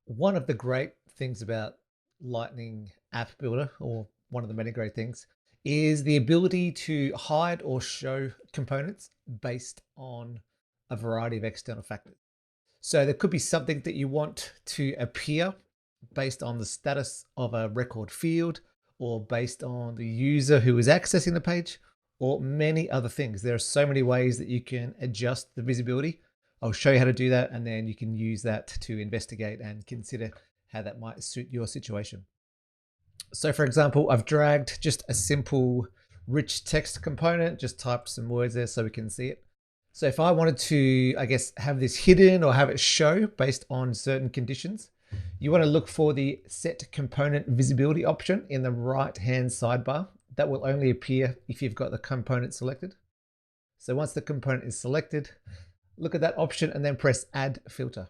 One of the great things about Lightning App Builder, or one of the many great things, is the ability to hide or show components based on a variety of external factors. So there could be something that you want to appear based on the status of a record field, or based on the user who is accessing the page, or many other things. There are so many ways that you can adjust the visibility. I'll show you how to do that, and then you can use that to investigate and consider how that might suit your situation. So for example, I've dragged just a simple rich text component, just typed some words there so we can see it. So if I wanted to, I guess, have this hidden or have it show based on certain conditions, you want to look for the set component visibility option in the right hand sidebar. That will only appear if you've got the component selected. So once the component is selected, look at that option and then press add filter.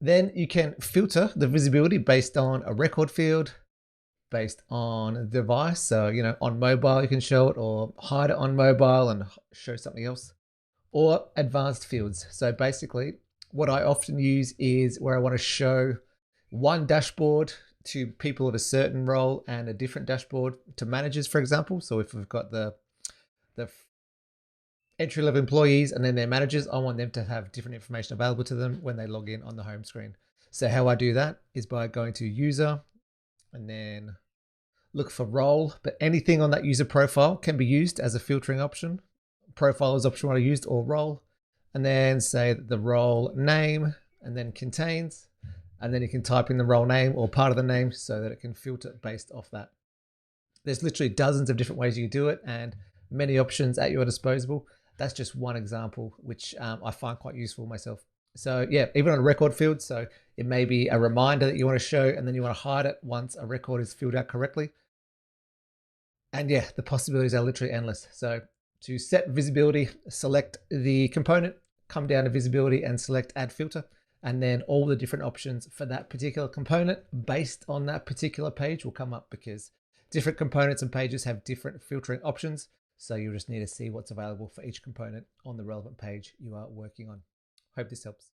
Then you can filter the visibility based on a record field, based on a device. So, on mobile, you can show it, or hide it on mobile and show something else, or advanced fields. So basically, what I often use is where I want to show one dashboard to people of a certain role and a different dashboard to managers, for example. So if we've got the entry-level employees and then their managers, I want them to have different information available to them when they log in on the home screen. So how I do that is by going to user and then look for role, but anything on that user profile can be used as a filtering option. Profile is option what I used, or role, and then say the role name and then contains, and then you can type in the role name or part of the name so that it can filter based off that. There's literally dozens of different ways you can do it and many options at your disposal. That's just one example, which I find quite useful myself. So yeah, even on a record field, so it may be a reminder that you want to show and then you want to hide it once a record is filled out correctly. And yeah, the possibilities are literally endless. So to set visibility, select the component, come down to visibility and select add filter, and then all the different options for that particular component based on that particular page will come up, because different components and pages have different filtering options. So you just need to see what's available for each component on the relevant page you are working on. Hope this helps.